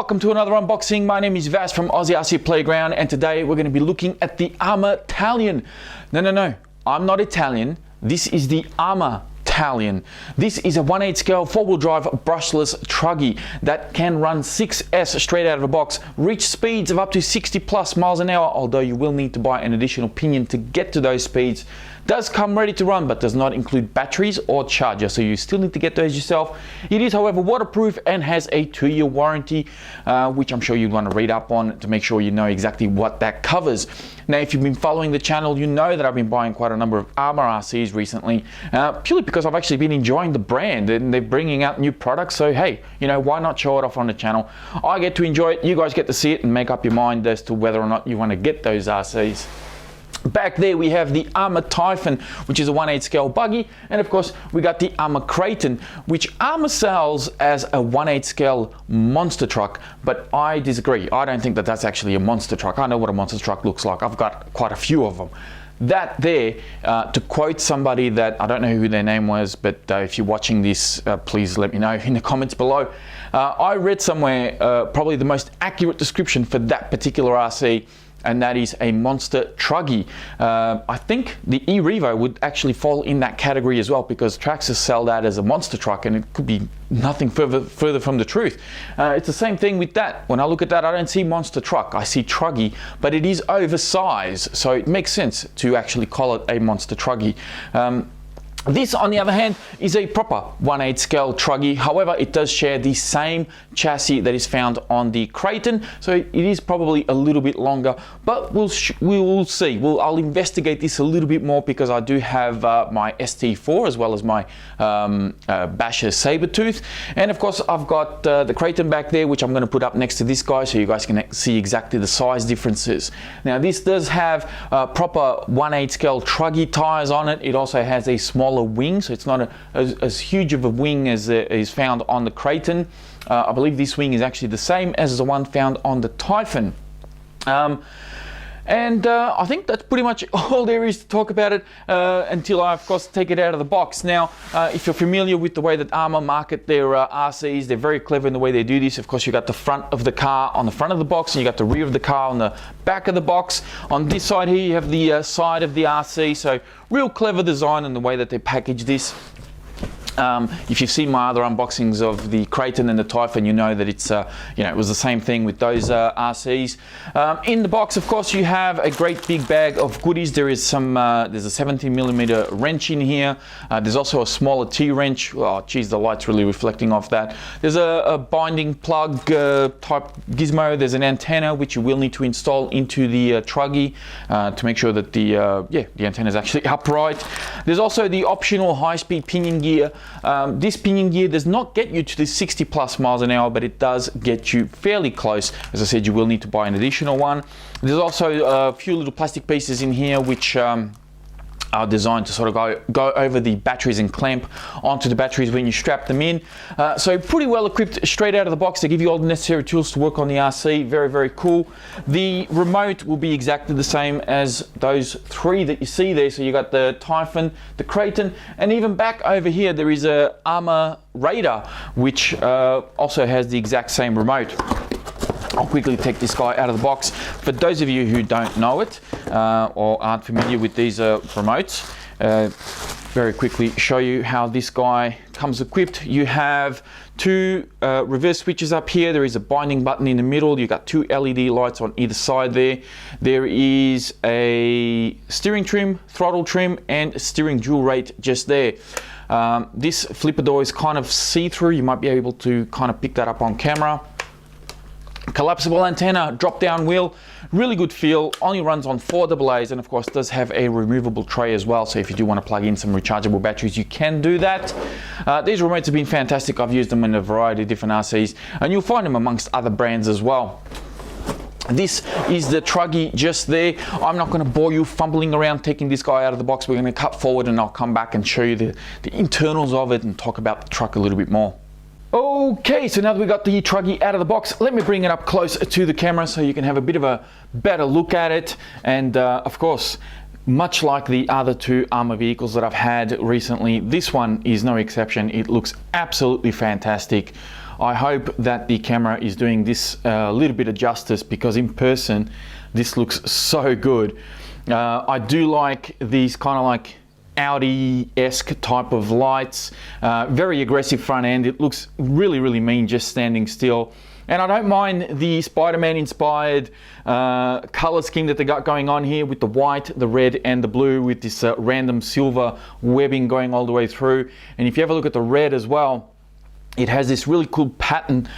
Welcome to another unboxing. My name is Vas from Aussie RC Playground, and today we're going to be looking at the ARRMA Talion. No, I'm not Italian. This is the ARRMA Talion. This is a 1/8 scale 4-wheel drive brushless truggy that can run 6S straight out of the box, reach speeds of up to 60 plus miles an hour, although you will need to buy an additional pinion to get to those speeds. Does come ready to run, but does not include batteries or charger, so you still need to get those yourself. It is, however, waterproof and has a 2-year warranty, which I'm sure you'd want to read up on to make sure you know exactly what that covers. Now, if you've been following the channel, you know that I've been buying quite a number of ARRMA RCs recently, purely because I've actually been enjoying the brand and they're bringing out new products. So hey, you know, why not show it off on the channel? I get to enjoy it, you guys get to see it and make up your mind as to whether or not you want to get those RCs. Back there we have the ARRMA Typhon, which is a 1/8 scale buggy, and of course we got the ARRMA Kraton, which ARRMA sells as a 1/8 scale monster truck, but I disagree. I don't think that that's actually a monster truck. I know what a monster truck looks like. I've got quite a few of them. That there, to quote somebody that I don't know who their name was, but if you're watching this, please let me know in the comments below. I read somewhere probably the most accurate description for that particular RC, and that is a monster truggy. I think the E-Revo would actually fall in that category as well, because Traxxas sell that as a monster truck, and it could be nothing further from the truth. It's the same thing with that. When I look at that, I don't see monster truck, I see truggy, but it is oversized, so it makes sense to actually call it a monster truggy. This, on the other hand, is a proper 1/8 scale truggy. However, it does share the same chassis that is found on the Kraton, so it is probably a little bit longer, but we will see. I'll investigate this a little bit more, because I do have my ST4 as well as my Basher SaberTooth, and of course I've got the Kraton back there, which I'm going to put up next to this guy so you guys can see exactly the size differences. Now, this does have proper 1/8 scale truggy tires on it. It also has a smaller wing, so it's not as huge of a wing as is found on the Kraton. I believe this wing is actually the same as the one found on the Typhon. I think that's pretty much all there is to talk about it until I, of course, take it out of the box. Now, if you're familiar with the way that ARRMA market their RCs, they're very clever in the way they do this. Of course, you got the front of the car on the front of the box, and you got the rear of the car on the back of the box. On this side here, you have the side of the RC, so real clever design in the way that they package this. If you've seen my other unboxings of the Kraton and the Typhon, you know that it's you know, it was the same thing with those RCs. In the box, of course, you have a great big bag of goodies. There is some there's a 17mm wrench in here. There's also a smaller T-wrench. Oh geez, the light's really reflecting off that. There's a binding plug type gizmo. There's an antenna which you will need to install into the truggy to make sure that the antenna is actually upright. There's also the optional high-speed pinion gear. This pinion gear does not get you to the 60 plus miles an hour, but it does get you fairly close. As I said, you will need to buy an additional one. There's also a few little plastic pieces in here which are designed to sort of go over the batteries and clamp onto the batteries when you strap them in. So pretty well equipped straight out of the box. They give you all the necessary tools to work on the RC. Very, very cool. The remote will be exactly the same as those three that you see there. So you got the Typhon, the Kraton, and even back over here there is a ARRMA Radar, which also has the exact same remote. I'll quickly take this guy out of the box. For those of you who don't know it or aren't familiar with these remotes, very quickly show you how this guy comes equipped. You have two reverse switches up here. There is a binding button in the middle. You've got two LED lights on either side there. There is a steering trim, throttle trim, and steering dual rate just there. This flipper door is kind of see-through. You might be able to kind of pick that up on camera. Collapsible antenna, drop down wheel, really good feel, only runs on 4 AA's, and of course does have a removable tray as well, so if you do want to plug in some rechargeable batteries, you can do that. These remotes have been fantastic. I've used them in a variety of different RCs, and you'll find them amongst other brands as well. This is the truggy just there. I'm not going to bore you fumbling around taking this guy out of the box. We're going to cut forward and I'll come back and show you the internals of it and talk about the truck a little bit more. Okay, so now that we got the truggy out of the box, let me bring it up close to the camera so you can have a bit of a better look at it. And of course, much like the other two ARRMA vehicles that I've had recently, this one is no exception. It looks absolutely fantastic. I hope that the camera is doing this a little bit of justice, because in person this looks so good. I do like these kind of like Audi-esque type of lights, very aggressive front end. It looks really mean just standing still. And I don't mind the Spider-Man inspired color scheme that they got going on here, with the white, the red and the blue, with this random silver webbing going all the way through. And if you have a look at the red as well, it has this really cool pattern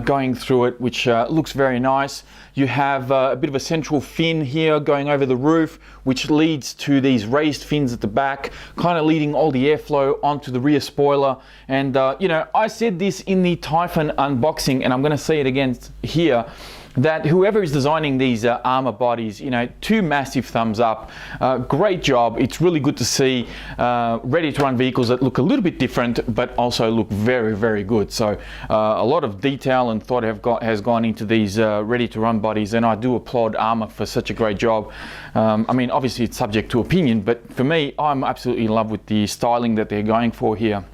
going through it, which looks very nice. You have a bit of a central fin here going over the roof, which leads to these raised fins at the back, kind of leading all the airflow onto the rear spoiler. And you know, I said this in the Typhon unboxing, and I'm going to say it again here, that whoever is designing these ARRMA bodies, you know, 2 massive thumbs up. Great job. It's really good to see ready to run vehicles that look a little bit different, but also look very good. So a lot of detail and thought has gone into these ready to run bodies, and I do applaud ARRMA for such a great job. I mean, obviously it's subject to opinion, but for me, I'm absolutely in love with the styling that they're going for here.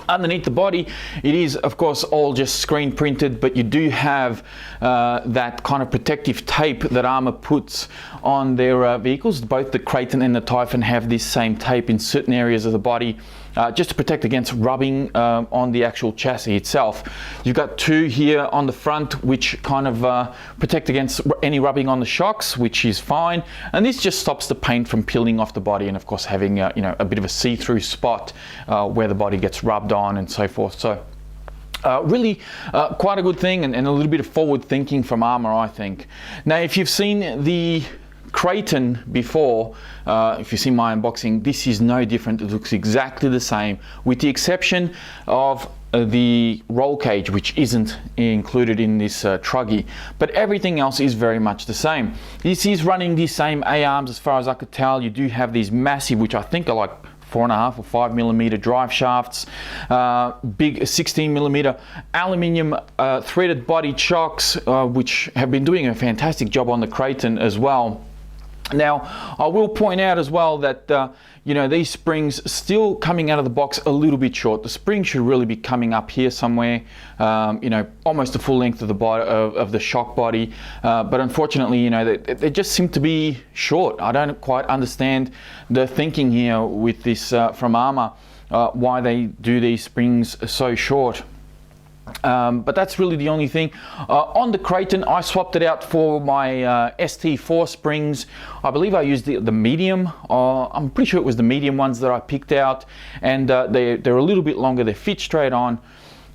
Underneath the body, it is of course all just screen printed, but you do have that kind of protective tape that ARRMA puts on their vehicles. Both the Kraton and the Typhon have this same tape in certain areas of the body, just to protect against rubbing on the actual chassis itself. You've got 2 here on the front, which kind of protect against any rubbing on the shocks, which is fine. And this just stops the paint from peeling off the body, and of course having you know, a bit of a see-through spot where the body gets rubbed on and so forth. So really quite a good thing, and a little bit of forward thinking from ARRMA, I think. Now, if you've seen the Kraton before, if you see my unboxing, this is no different. It looks exactly the same, with the exception of the roll cage, which isn't included in this Truggy, but everything else is very much the same. This is running the same A-arms as far as I could tell. You do have these massive, which I think are like 4.5 or 5 millimeter drive shafts, big 16 millimeter aluminium threaded body chocks, which have been doing a fantastic job on the Kraton as well. Now, I will point out as well that you know, these springs still coming out of the box a little bit short. The spring should really be coming up here somewhere, you know, almost the full length of the body, of the shock body. But unfortunately, you know, they just seem to be short. I don't quite understand the thinking here with this from ARRMA, why they do these springs so short. But that's really the only thing. On the Kraton, I swapped it out for my ST4 springs. I believe I used the medium. I'm pretty sure it was the medium ones that I picked out, and they're a little bit longer. They fit straight on.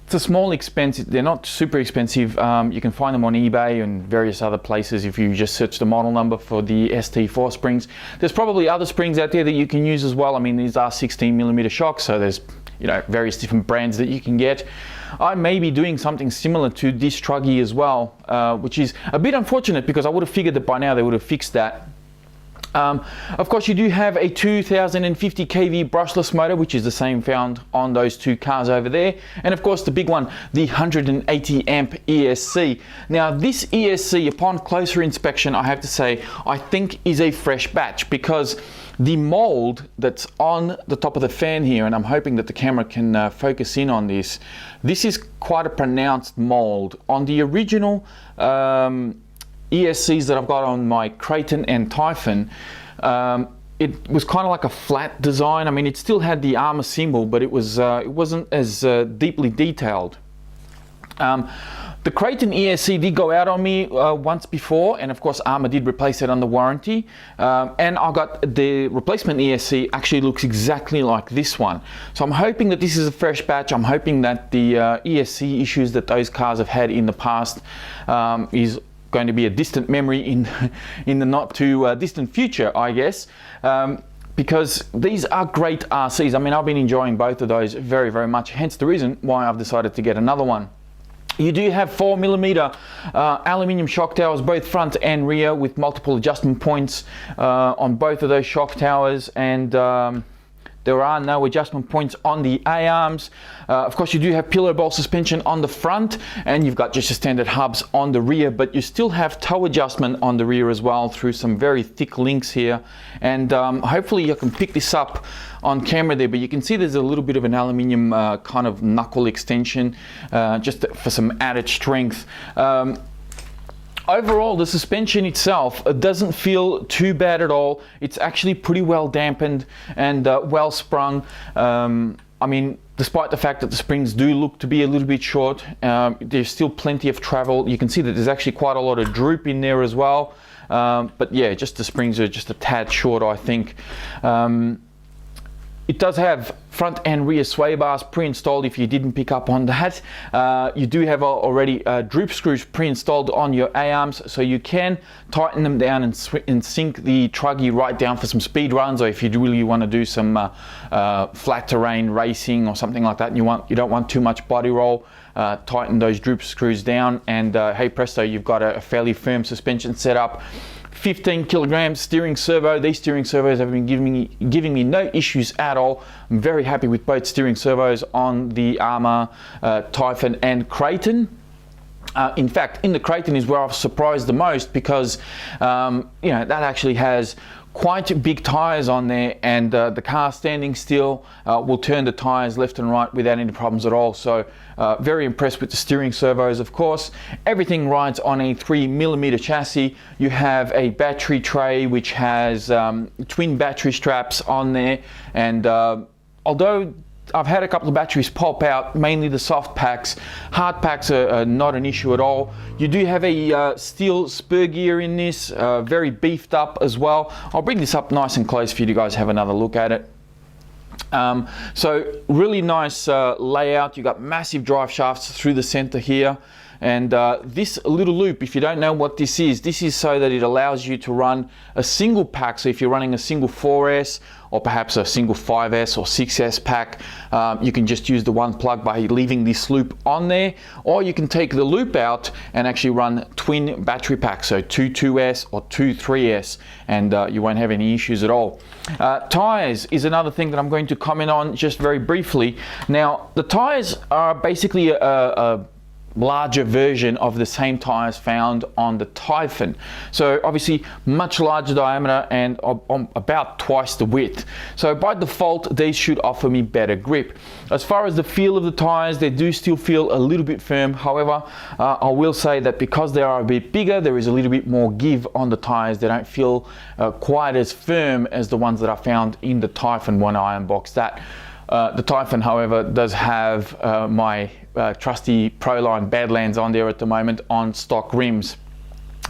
It's a small expense. They're not super expensive. You can find them on eBay and various other places if you just search the model number for the ST4 springs. There's probably other springs out there that you can use as well. I mean, these are 16 millimeter shocks, so there's, you know, various different brands that you can get. I may be doing something similar to this Truggy as well, which is a bit unfortunate, because I would have figured that by now they would have fixed that. Of course, you do have a 2050 kV brushless motor, which is the same found on those 2 cars over there. And of course, the big one, the 180 amp ESC. Now, this ESC, upon closer inspection, I have to say, I think is a fresh batch, because the mold that's on the top of the fan here, and I'm hoping that the camera can focus in on this, this is quite a pronounced mold. On the original ESCs that I've got on my Kraton and Typhon, it was kind of like a flat design. I mean, it still had the ARRMA symbol, but it wasn't as deeply detailed. The Kraton ESC did go out on me once before, and of course ARRMA did replace it under warranty, and I got the replacement ESC actually looks exactly like this one. So I'm hoping that this is a fresh batch. I'm hoping that the ESC issues that those cars have had in the past is going to be a distant memory in the not too distant future, I guess. Because these are great RCs. I mean, I've been enjoying both of those very much, hence the reason why I've decided to get another one. You do have 4 millimeter aluminium shock towers, both front and rear, with multiple adjustment points on both of those shock towers, and There are no adjustment points on the A-arms. Of course, you do have pillow bowl suspension on the front, and you've got just your standard hubs on the rear, but you still have toe adjustment on the rear as well through some very thick links here. And hopefully you can pick this up on camera there, but you can see there's a little bit of an aluminium kind of knuckle extension just for some added strength. Overall, the suspension itself doesn't feel too bad at all. It's actually pretty well dampened and well sprung. I mean, despite the fact that the springs do look to be a little bit short, there's still plenty of travel. You can see that there's actually quite a lot of droop in there as well. But yeah, just the springs are just a tad short, I think. It does have front and rear sway bars pre-installed if you didn't pick up on that. You do have already droop screws pre-installed on your A-arms, so you can tighten them down and sink the Truggy right down for some speed runs, or if you really want to do some flat terrain racing or something like that, and you don't want too much body roll, tighten those droop screws down, and hey presto, you've got a fairly firm suspension setup. 15 kilogram steering servo. These steering servos have been giving me no issues at all. I'm very happy with both steering servos on the ARRMA Typhon and Kraton. In fact, in the Kraton is where I've surprised the most, because you know, that actually has quite big tires on there, and the car standing still will turn the tires left and right without any problems at all. So very impressed with the steering servos. Of course, everything rides on a 3mm chassis. You have a battery tray which has twin battery straps on there, and although I've had a couple of batteries pop out, mainly the soft packs. Hard packs are not an issue at all. You do have a steel spur gear in this, very beefed up as well. I'll bring this up nice and close for you to guys have another look at it. So really nice layout. You've got massive drive shafts through the center here. And this little loop, if you don't know what this is so that it allows you to run a single pack. So if you're running a single 4S or perhaps a single 5S or 6S pack, you can just use the one plug by leaving this loop on there, or you can take the loop out and actually run twin battery packs, so 2 2S or 2 3S, and you won't have any issues at all. Tires is another thing that I'm going to comment on just very briefly. Now, the tires are basically a larger version of the same tires found on the Typhon. So obviously much larger diameter and about twice the width. So by default, they should offer me better grip. As far as the feel of the tires, they do still feel a little bit firm. However, I will say that because they are a bit bigger, there is a little bit more give on the tires. They don't feel quite as firm as the ones that I found in the Typhon when I unboxed that. The Typhon, however, does have my trusty Proline Badlands on there at the moment on stock rims.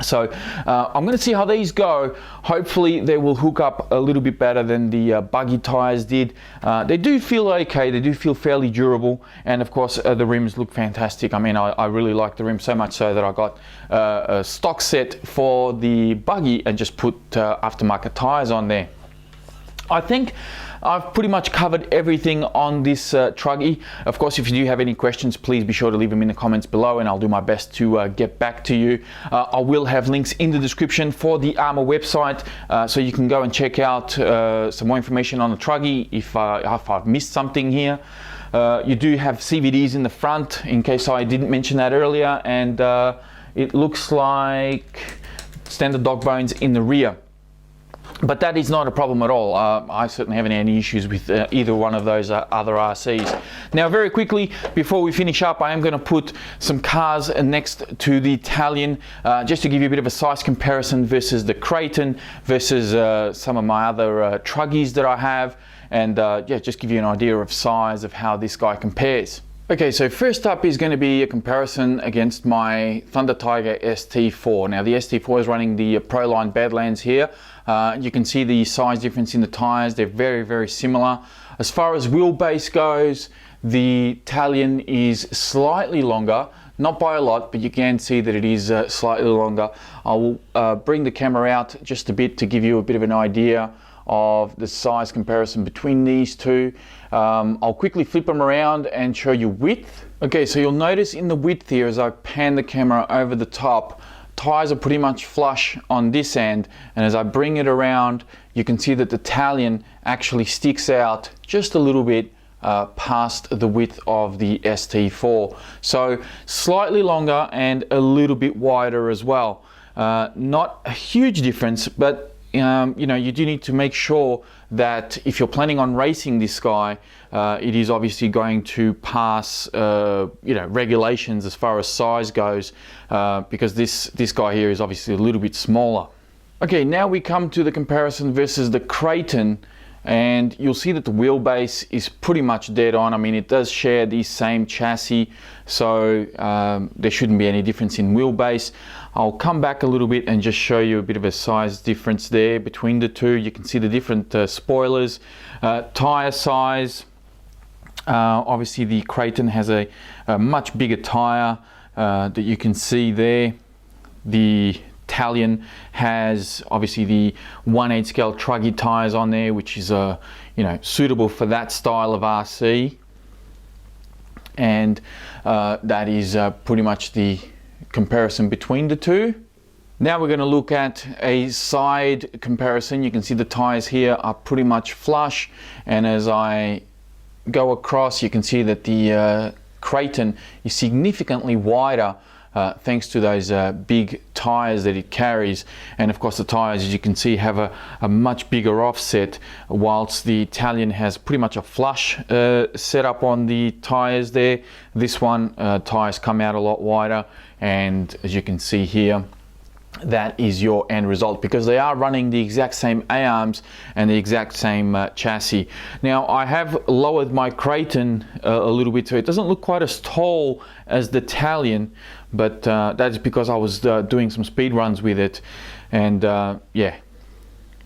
So I'm going to see how these go. Hopefully they will hook up a little bit better than the Buggy tires did. They do feel okay, they do feel fairly durable, and of course the rims look fantastic. I mean, I really like the rims, so much so that I got a stock set for the Buggy and just put aftermarket tires on there. I think I've pretty much covered everything on this Truggy. Of course, if you do have any questions, please be sure to leave them in the comments below, and I'll do my best to get back to you. I will have links in the description for the ARRMA website, so you can go and check out some more information on the Truggy if I've missed something here. You do have CVDs in the front, in case I didn't mention that earlier, and it looks like standard dog bones in the rear. But that is not a problem at all. I certainly haven't had any issues with either one of those other RCs. Now, very quickly, before we finish up, I am going to put some cars next to the Talion, just to give you a bit of a size comparison versus the Kraton, versus some of my other Truggies that I have, and yeah, just give you an idea of size of how this guy compares. Okay, so first up is going to be a comparison against my Thunder Tiger ST4. Now, the ST4 is running the Proline Badlands here. You can see the size difference in the tires. They're very, very similar. As far as wheelbase goes, the Talion is slightly longer, not by a lot, but you can see that it is slightly longer. I will bring the camera out just a bit to give you a bit of an idea of the size comparison between these two. I'll quickly flip them around and show you width. Okay, so you'll notice in the width here, as I pan the camera over the top, tires are pretty much flush on this end, and as I bring it around, you can see that the Talion actually sticks out just a little bit past the width of the ST4. So slightly longer and a little bit wider as well. Not a huge difference, but you know, you do need to make sure that if you're planning on racing this guy, it is obviously going to pass you know, regulations as far as size goes, because this guy here is obviously a little bit smaller. Okay, now we come to the comparison versus the Kraton, and you'll see that the wheelbase is pretty much dead on. I mean, it does share the same chassis, so there shouldn't be any difference in wheelbase. I'll come back a little bit and just show you a bit of a size difference there between the two. You can see the different spoilers, tire size. Obviously the Kraton has a much bigger tire that you can see there. The Talion has obviously the 1/8 scale Truggy tires on there, which is you know, suitable for that style of RC, and that is pretty much the comparison between the two. Now we're going to look at a side comparison. You can see the tires here are pretty much flush, and as I go across, you can see that the Kraton is significantly wider, thanks to those big tires that it carries. And of course the tires, as you can see, have a much bigger offset, whilst the Talion has pretty much a flush setup on the tires there. This one, tires come out a lot wider, and as you can see here, that is your end result, because they are running the exact same A-arms and the exact same chassis. Now I have lowered my Kraton a little bit, so it doesn't look quite as tall as the Talion, but that is because I was doing some speed runs with it, and yeah,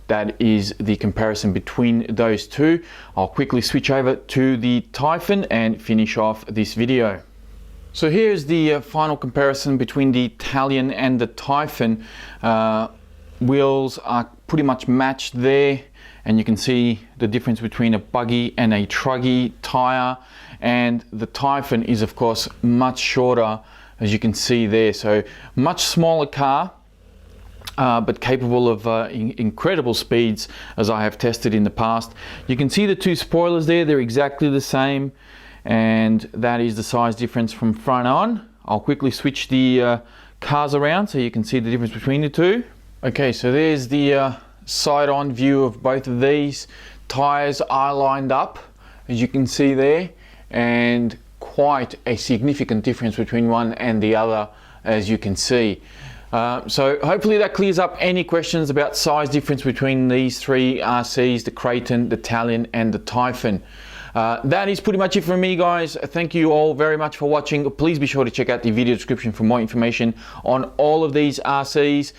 that is the comparison between those two. I'll quickly switch over to the Typhon and finish off this video. So here's the final comparison between the Talion and the Typhon. Wheels are pretty much matched there, and you can see the difference between a Buggy and a Truggy tire, and the Typhon is of course much shorter, as you can see there. So much smaller car, but capable of incredible speeds, as I have tested in the past. You can see the two spoilers there, they're exactly the same, and that is the size difference from front on. I'll quickly switch the cars around so you can see the difference between the two. Okay, so there's the side-on view of both of these. Tires are lined up, as you can see there, and quite a significant difference between one and the other, as you can see. So hopefully that clears up any questions about size difference between these three RCs, the Kraton, the Talion and the Typhon. That is pretty much it from me, guys. Thank you all very much for watching. Please be sure to check out the video description for more information on all of these RCs,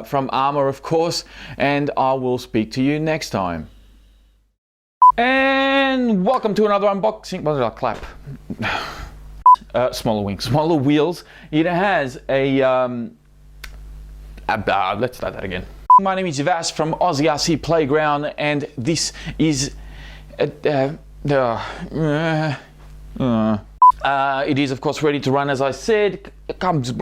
from ARRMA of course, and I will speak to you next time. And welcome to another unboxing. What did I clap? Smaller wings, smaller wheels. It has a let's start that again. My name is Vas from Aussie RC Playground, and this is it is of course ready to run, as I said. It comes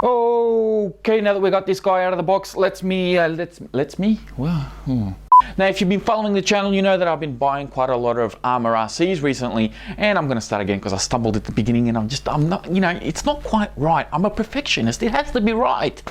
okay, now that we got this guy out of the box, let's me well, Now if you've been following the channel, you know that I've been buying quite a lot of ARRMA RCs recently, and I'm going to start again because I stumbled at the beginning, and I'm not, you know, it's not quite right. I'm a perfectionist, it has to be right.